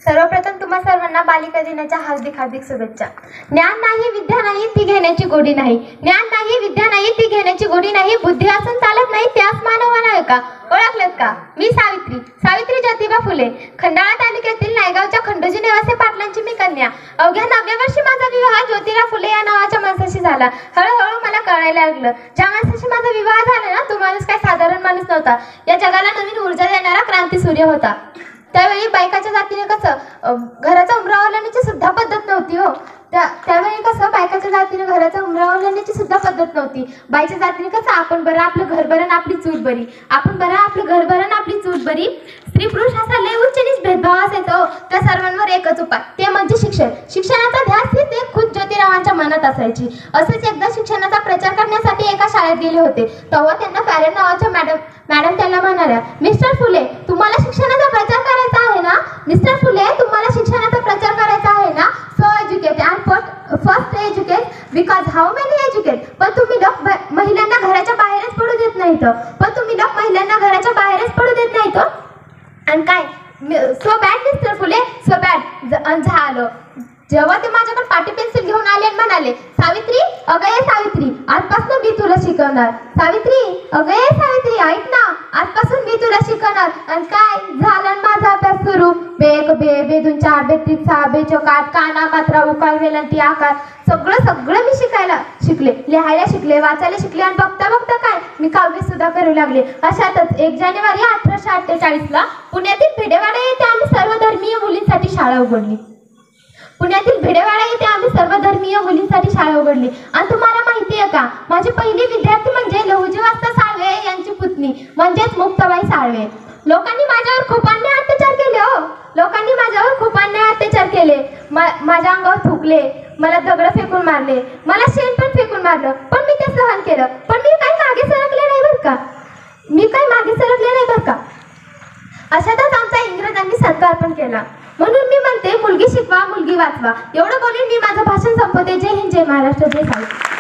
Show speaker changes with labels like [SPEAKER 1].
[SPEAKER 1] सर्वप्रथम तुम्हा सर्वांना बालिका दिनाच्या हार्दिक हार्दिक शुभेच्छा। ज्ञान नाही विद्या नाही ती घेण्याची गोडी नाही, ज्ञान नाही विद्या नाही ती घेण्याची गोडी नाही, बुद्धी असून चालत नाही त्यास मानव नाही का? ओळखलेत का? मी सावित्री सावित्री ज्योतिबा फुले, खंडाळा तालुक्यातील नायगावच्या खंडोजी नेवासे पाटलांची मी कन्या। अवघ्या 9व्या वर्षी माझा विवाह ज्योतिराव फुले या नावाच्या माणसाशी झाला। हळूहळू मला कळायला लागलं, ज्या माणसाशी माझा विवाह झाला ना तो माणूस काय साधारण माणूस नव्हता, या जगाला नवीन ऊर्जा देणारा क्रांती सूर्य होता। त्यावेळी बायकाच्या जातीने कसं घराचा उंबरा ओलांडण्याची सुद्धा पद्धत नव्हती हो। त्यावेळी कसं बायकाच्या जातीने घराचा उंबरा ओलांडण्याची सुद्धा पद्धत नव्हती। बाईच्या जातीने कसं आपण बरं आपलं घर बरं आपली चूल बरी, आपण बरं आपलं घर बरं आपली चूल बरी। स्त्री पुरुष असा लय उच्च नीच भेदभाव असायचा हो। त्या सर्वांवर एकच उपाय, ते म्हणजे शिक्षण। शिक्षणाचा ध्यास ही ते खुद ज्योतिरावांच्या मनात असायची। असेच एकदा शिक्षणाचा प्रचार करण्यासाठी एका शाळेत गेले होते, तेव्हा त्यांना फॅरेन नावाच्या मॅडम त्यांना म्हणाल्या, मिस्टर फुले तुम्हाला शिक्षणाचा प्रचार करायचा आहे ना? मिस्टर फुले तुम्हाला शिक्षणाचा प्रचार करायचा आहे ना? So educate and first educate because how many educate. पण तुम्ही लोक महिलांना घराच्या बाहेरच पडू देत नाहीत, आणि काय सो बॅड मिस्टर फुले सो बॅड झालं। जेव्हा ते माझ्याकडे पाटी पेन्सिल घेऊन आले आणि म्हणाले, सावित्री अगं ये सावित्री आजपासून मी तुला शिकवणार। सावित्री अगं ये सावित्री ऐक ना आजपासून मी तुला शिकवणार। आणि काय झालं माझा अभ्यास सुरू, बेक बे बेदून चार बेत्रिक सहा बेचोक आठ काना मात्रा उकार वेलांटी आकार सगळं मी शिकले, लिहायला शिकले, वाचायला शिकले, आणि बघता बघता काय मी काव्य सुद्धा करू लागले। अशातच 1 जानेवारी 1848ला पुण्यातील भिडेवाडा येथे आम्ही सर्वधर्मीय मुलींसाठी शाळा उघडली। आणि तुम्हाला माहिती आहे का, माझी पहिली विद्यार्थी म्हणजे लहुजी वास्ता साळवे यांची पुतणी म्हणजेच मुक्ताबाई साळवे। लोकांनी माझ्यावर खूप अन्याय अत्याचार केले हो, लोकांनी माझ्यावर खूप अन्याय अत्याचार केले। माझ्या अंगावर थुकले, मला दगड फेकून मारले, मला शेण पण फेकून मारलं, पण मी ते सहन केलं। पण मी काही मागे सरकले नाही बरं का, अशातच आमचा इंग्रजांनी सत्कार पण केला। म्हणून मी म्हणते मुलगी शिकवा मुलगी वाचवा। एवढं बोलून मी माझं भाषण संपवते। जय हिंद जय महाराष्ट्र जय सावित्री।